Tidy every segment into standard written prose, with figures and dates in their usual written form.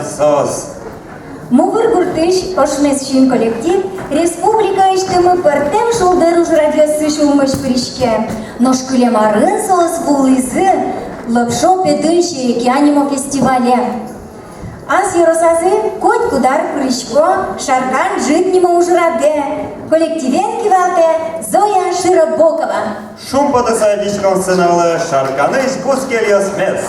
sos. Мувыр гуртыш ошмесшин коллектив республика иштемы пыртем шулдыр уж радиосы шулмыш пришке. Но шкуле марын соос вулызы лапшо педынши океанимо фестивале. Аз Яросазы коть кудар пришко шаркан житнимо уж раде. Коллективен кивалте Зоя Широбокова. Шум подосадичком сыновлы шарканыш кускельос мес.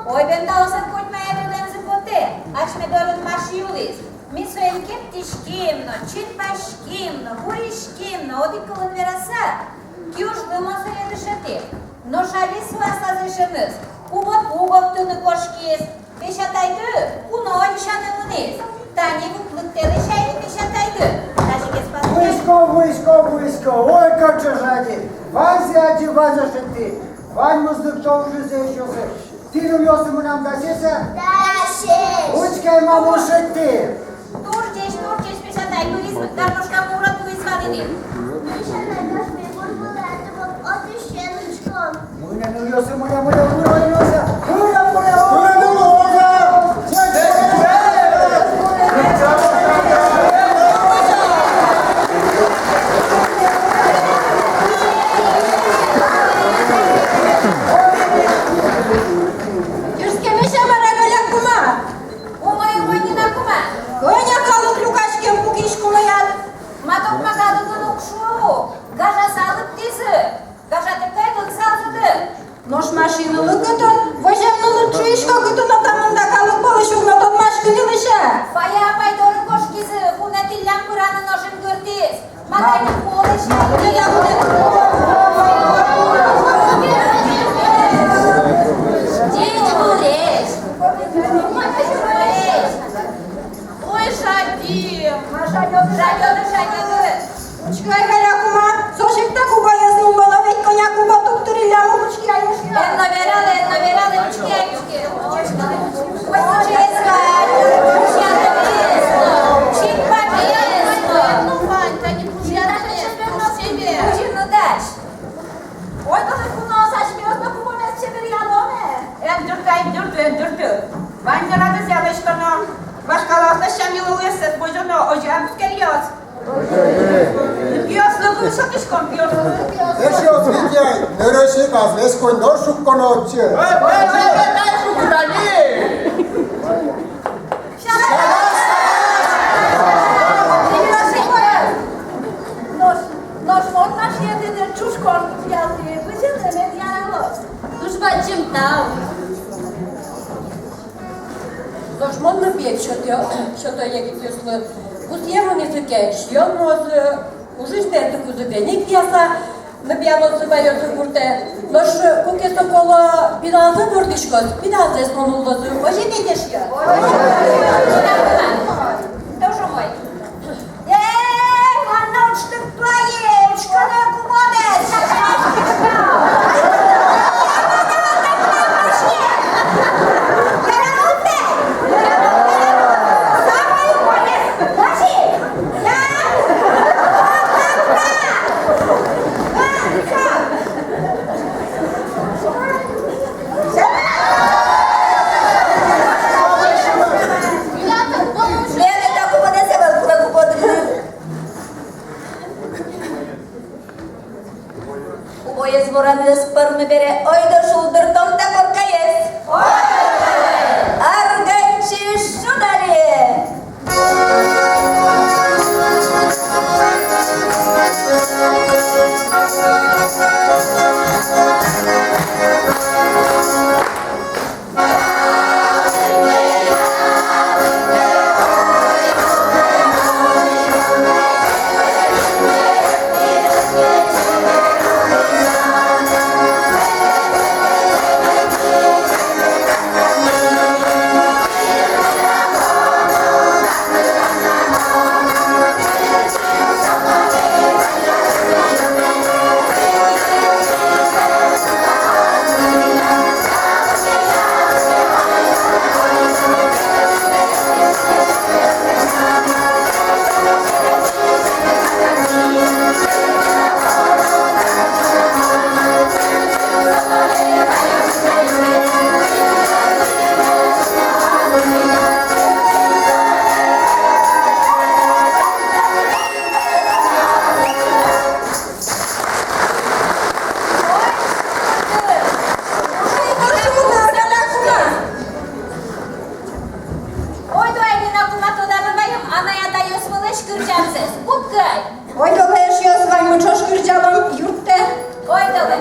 Ой, бентауса хоть моя вилемзе поте, аж ме дород машиулис. Ми своим кептишкимно, читпашкимно, буришкимно, одиколын вераса. Кюш дымоса едышати. Но шалис васа зешемыз. Убот тыны кошкис. Пешатайды, уно олишаны мынез. Тани вуплыктелы шайни пешатайды. Даже кес пасты. Вышко, ой, как же жади. Вази, вазашты. Вань музык тоже здесь уже. Ты любёшь нам досеса? Да, шесть. Учкай мамушек ты. Турчеш, пешатайды. Гарнушка мурат вызвали. Нож машину лыкытын, воземны лычышка кытына тамында калык болышугна тот машкыны лыша. Фая пайдоры кошкизы, хуна тиллям кураны ножын көрдес. Магайны полыша. Дети буреш. Ой, шадим. Жадёды. Учкай галякума, сошекта куба язну было, ведь коня куба туктыриляму учкай ешка. Энно вералы, учки. Ой, даже куно сашмёзно кубомес чеберьяноме. Endurdu. Vanjara da ziyaleşkana. Başkalarla şamil uyasız bojano ocağım skeliyoruz. Piyaslığı satışkan piyaslığı. Eşi o Svidjay, nöröşi gazles koy noşuk konotçu. Нож можно шьедене чушкон пьяные, вызене медьяналос. Душбачим тау. Тож модно п'ять, що то як пішло. Пусть є вони таке, що може, уже стерти кузубені п'яса, на п'яно зимає згурте. Тож, поки то коло підази дурдишко, підази смонуло зу, може підеш я? Тоже мой. Ладно, уж ты твоей, школа кубомес. Обоє зборани з парми бере, ой до шулдертом та корка єсть. Арганчі, що далі? шкірдямся, спукай. Ой, давай ж я з вами чошки рджавам, юрте. Ой, давай.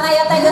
А я та його